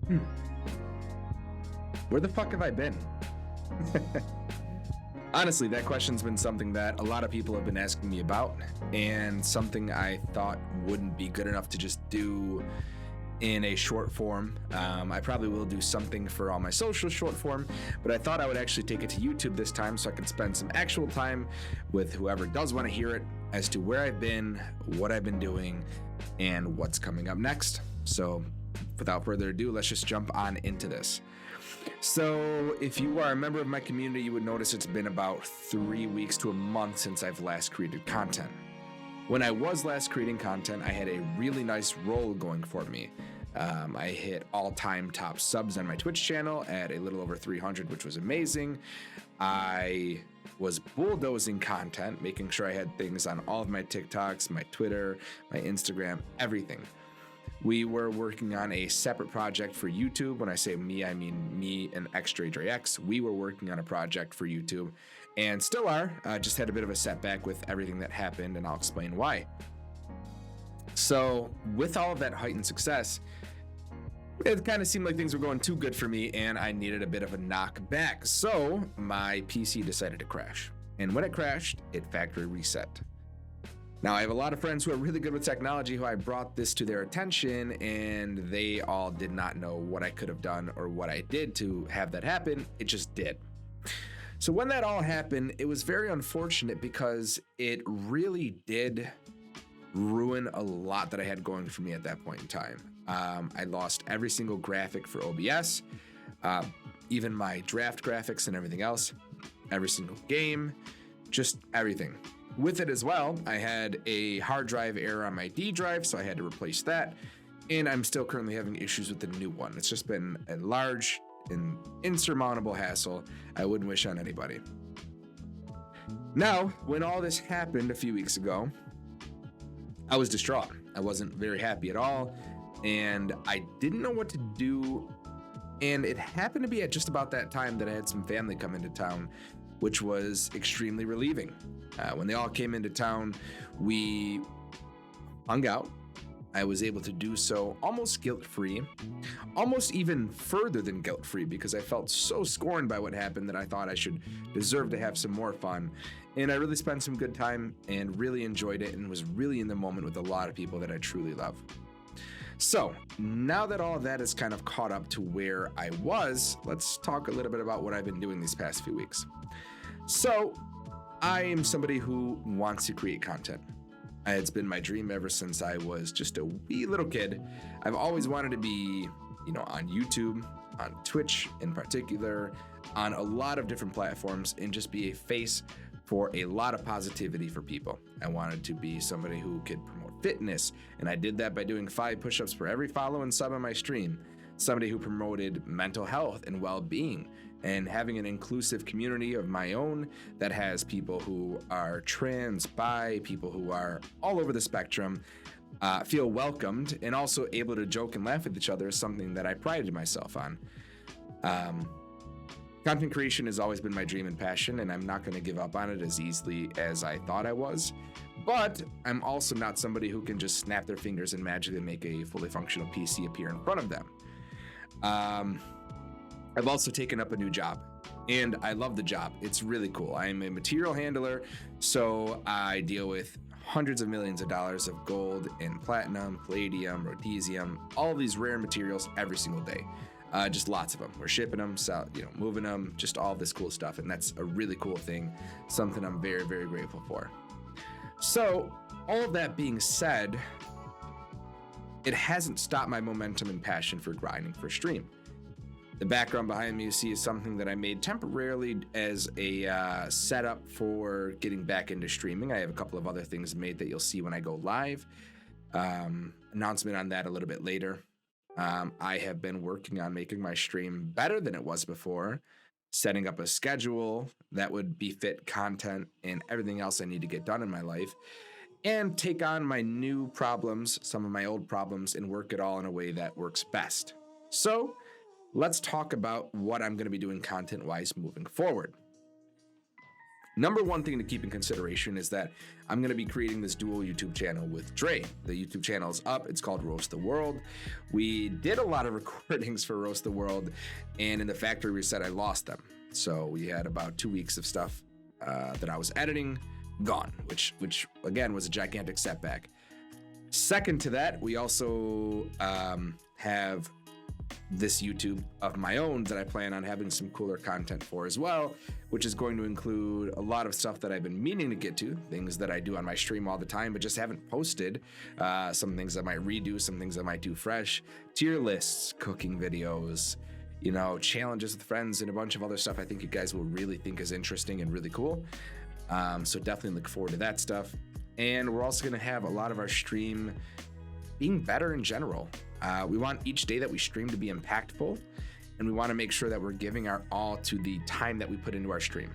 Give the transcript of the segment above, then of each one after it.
Hmm. Where the fuck have I been? Honestly, that question's been something that a lot of people have been asking me about, and something I thought wouldn't be good enough to just do in a short form. I probably will do something for all my social short form, but I thought I would actually take it to YouTube this time so I can spend some actual time with whoever does want to hear it as to where I've been, what I've been doing, and what's coming up next. So, without further ado, let's just jump on into this. So, if you are a member of my community, you would notice it's been about 3 weeks to a month since I've last created content. When I was last creating content, I had a really nice roll going for me. I hit all-time top subs on my Twitch channel at a little over 300, which was amazing. I was bulldozing content, making sure I had things on all of my TikToks, my Twitter, my Instagram, everything. We were working on a separate project for YouTube. When I say me, I mean me and XJDreX. We were working on a project for YouTube and still are. Just had a bit of a setback with everything that happened, and I'll explain why. So, with all of that heightened success, it kind of seemed like things were going too good for me, and I needed a bit of a knock back. So, my PC decided to crash. And when it crashed, it factory reset. Now, I have a lot of friends who are really good with technology who I brought this to their attention, and they all did not know what I could have done or what I did to have that happen. It just did. So when that all happened, it was very unfortunate because it really did ruin a lot that I had going for me at that point in time. I lost every single graphic for OBS, even my draft graphics and everything else, every single game, just everything. With it as well, I had a hard drive error on my D drive, so I had to replace that. And I'm still currently having issues with the new one. It's just been a large and insurmountable hassle I wouldn't wish on anybody. Now, when all this happened a few weeks ago, I was distraught. I wasn't very happy at all, and I didn't know what to do. And it happened to be at just about that time that I had some family come into town, which was extremely relieving. When they all came into town, we hung out. I was able to do so almost guilt-free, almost even further than guilt-free, because I felt so scorned by what happened that I thought I should deserve to have some more fun. And I really spent some good time and really enjoyed it and was really in the moment with a lot of people that I truly love. So now that all of that is kind of caught up to where I was, let's talk a little bit about what I've been doing these past few weeks. So I am somebody who wants to create content. It's been my dream ever since I was just a wee little kid. I've always wanted to be, on YouTube, on Twitch in particular, on a lot of different platforms, and just be a face for a lot of positivity for people. I wanted to be somebody who could promote fitness, and I did that by doing 5 push-ups for every follow and sub on my stream. Somebody who promoted mental health and well-being, and having an inclusive community of my own that has people who are trans, bi, people who are all over the spectrum, feel welcomed and also able to joke and laugh with each other is something that I prided myself on. Content creation has always been my dream and passion, and I'm not going to give up on it as easily as I thought I was. But I'm also not somebody who can just snap their fingers and magically make a fully functional PC appear in front of them. I've also taken up a new job, and I love the job. It's really cool. I'm a material handler, so I deal with hundreds of millions of dollars of gold and platinum, palladium, rhodesium, all of these rare materials every single day. Just lots of them. We're shipping them, moving them, just all this cool stuff, and that's a really cool thing, something I'm very, very grateful for. So, all of that being said, it hasn't stopped my momentum and passion for grinding for stream. The background behind me you see is something that I made temporarily as a setup for getting back into streaming. I have a couple of other things made that you'll see when I go live. Announcement on that a little bit later. I have been working on making my stream better than it was before, setting up a schedule that would befit content and everything else I need to get done in my life, and take on my new problems, some of my old problems, and work it all in a way that works best. So, let's talk about what I'm going to be doing content-wise moving forward. Number one thing to keep in consideration is that I'm going to be creating this dual YouTube channel with Dre. The YouTube channel is up. It's called Roast the World. We did a lot of recordings for Roast the World, and in the factory reset, I lost them. So we had about 2 weeks of stuff that I was editing gone, which again was a gigantic setback. Second to that, we also have this YouTube of my own that I plan on having some cooler content for as well, which is going to include a lot of stuff that I've been meaning to get to, things that I do on my stream all the time, but just haven't posted. Some things I might redo, some things I might do fresh, tier lists, cooking videos, you know, challenges with friends, and a bunch of other stuff I think you guys will really think is interesting and really cool. So definitely look forward to that stuff. And we're also going to have a lot of our stream being better in general. We want each day that we stream to be impactful, and we want to make sure that we're giving our all to the time that we put into our stream.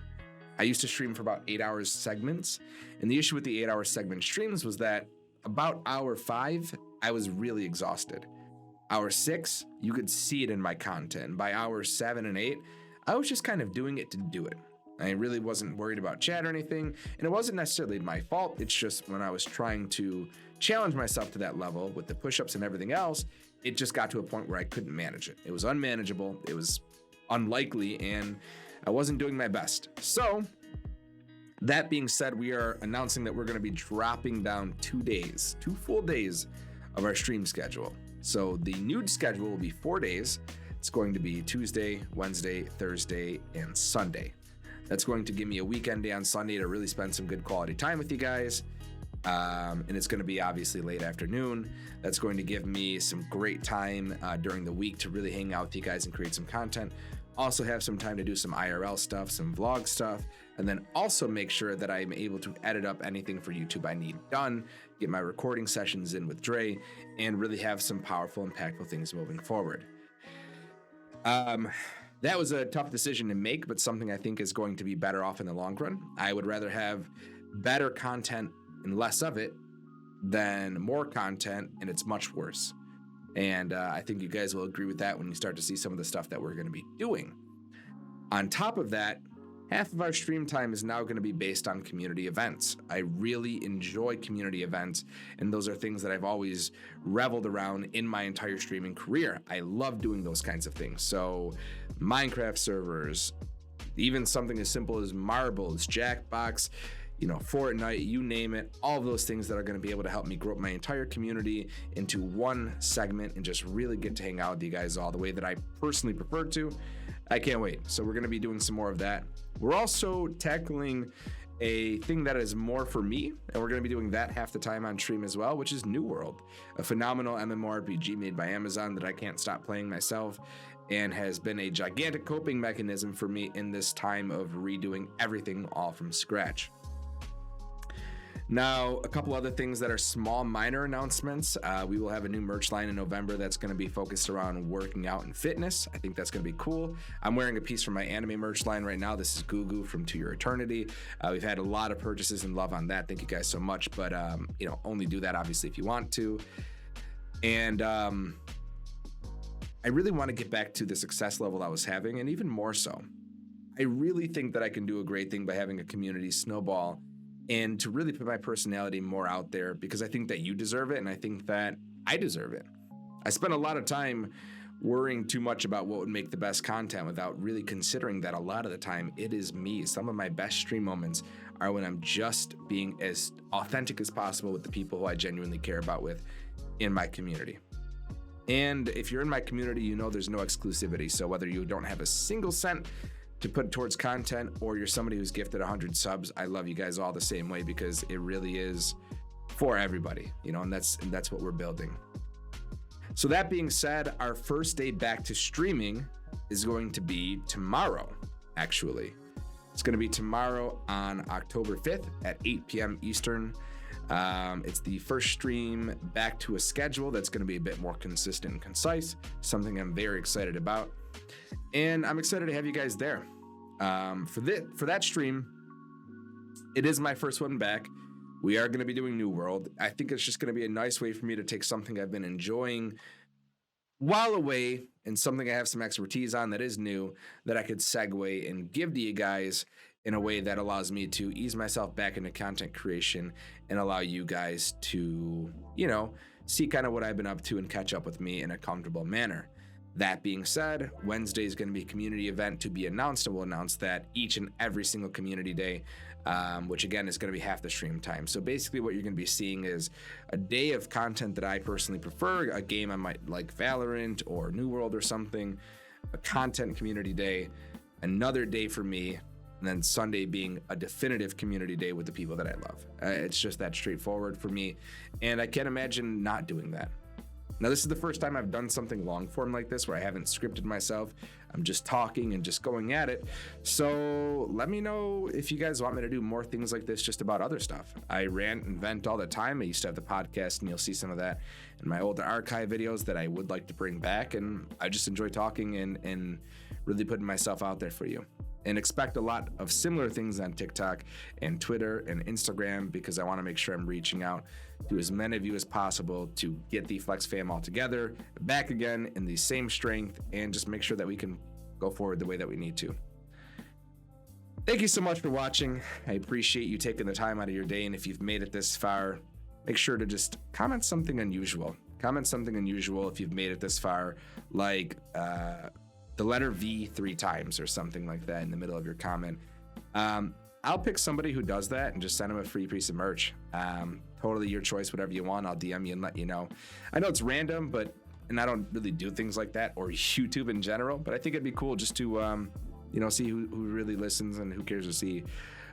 I used to stream for about 8 hours segments, and the issue with the 8-hour segment streams was that about hour 5, I was really exhausted. Hour 6, you could see it in my content. By hour 7 and 8, I was just kind of doing it to do it. I really wasn't worried about chat or anything, and it wasn't necessarily my fault. It's just when I was trying to challenge myself to that level with the push-ups and everything else, it just got to a point where I couldn't manage it. It was unmanageable, it was unlikely, and I wasn't doing my best. So that being said, we are announcing that we're going to be dropping down 2 days, 2 full days of our stream schedule. So the new schedule will be 4 days. It's going to be Tuesday, Wednesday, Thursday, and Sunday. That's going to give me a weekend day on Sunday to really spend some good quality time with you guys. And it's going to be obviously late afternoon. That's going to give me some great time during the week to really hang out with you guys and create some content. Also have some time to do some IRL stuff, some vlog stuff, and then also make sure that I'm able to edit up anything for YouTube I need done, get my recording sessions in with Dre, and really have some powerful, impactful things moving forward. That was a tough decision to make, but something I think is going to be better off in the long run. I would rather have better content and less of it than more content and it's much worse. And I think you guys will agree with that when you start to see some of the stuff that we're going to be doing. On top of that, half of our stream time is now going to be based on community events. I really enjoy community events, and those are things that I've always reveled around in my entire streaming career. I love doing those kinds of things. So Minecraft servers, even something as simple as marbles, Jackbox, you know, Fortnite, you name it, all of those things that are going to be able to help me grow my entire community into one segment and just really get to hang out with you guys all the way that I personally prefer to. I can't wait. So we're going to be doing some more of that. We're also tackling a thing that is more for me, and we're going to be doing that half the time on stream as well, which is New World, a phenomenal MMORPG made by Amazon that I can't stop playing myself and has been a gigantic coping mechanism for me in this time of redoing everything all from scratch. Now, a couple other things that are small, minor announcements. We will have a new merch line in November that's going to be focused around working out and fitness. I think that's going to be cool. I'm wearing a piece from my anime merch line right now. This is Gugu from To Your Eternity. We've had a lot of purchases and love on that. Thank you guys so much. But, you know, only do that obviously if you want to. And I really want to get back to the success level I was having, and even more so. I really think that I can do a great thing by having a community snowball and to really put my personality more out there, because I think that you deserve it, and I think that I deserve it. I spent a lot of time worrying too much about what would make the best content without really considering that a lot of the time it is me. Some of my best stream moments are when I'm just being as authentic as possible with the people who I genuinely care about with in my community. And if you're in my community, you know there's no exclusivity. So whether you don't have a single cent to put towards content, or you're somebody who's gifted 100 subs, I love you guys all the same way, because it really is for everybody, you know, and that's what we're building. So that being said, our first day back to streaming is going to be tomorrow, actually. It's going to be tomorrow on October 5th at 8 p.m. Eastern. It's the first stream back to a schedule that's going to be a bit more consistent and concise, something I'm very excited about. And I'm excited to have you guys there. For that stream, it is my first one back. We are going to be doing New World. I think it's just going to be a nice way for me to take something I've been enjoying while away and something I have some expertise on that is new, that I could segue and give to you guys in a way that allows me to ease myself back into content creation and allow you guys to, see kind of what I've been up to and catch up with me in a comfortable manner. That being said, Wednesday is going to be a community event to be announced, and we'll announce that each and every single community day, which again is going to be half the stream time. So basically what you're going to be seeing is a day of content that I personally prefer, a game I might like, Valorant or New World or something, a content community day, another day for me, and then Sunday being a definitive community day with the people that I love. It's just that straightforward for me, and I can't imagine not doing that. Now, this is the first time I've done something long form like this where I haven't scripted myself. I'm just talking and just going at it. So let me know if you guys want me to do more things like this, just about other stuff. I rant and vent all the time. I used to have the podcast, and you'll see some of that in my older archive videos that I would like to bring back. And I just enjoy talking and really putting myself out there for you. And expect a lot of similar things on TikTok and Twitter and Instagram, because I want to make sure I'm reaching out to as many of you as possible to get the Flex fam all together, back again in the same strength, and just make sure that we can go forward the way that we need to. Thank you so much for watching. I appreciate you taking the time out of your day, and if you've made it this far, make sure to just comment something unusual. Comment something unusual if you've made it this far, like the letter V 3 times or something like that in the middle of your comment. I'll pick somebody who does that and just send them a free piece of merch. Totally your choice, whatever you want. I'll DM you and let you know. I know it's random, and I don't really do things like that, or YouTube in general, but I think it'd be cool just to, see who really listens and who cares to see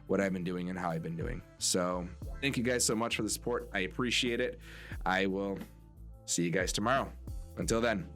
what I've been doing and how I've been doing. So thank you guys so much for the support. I appreciate it. I will see you guys tomorrow. Until then.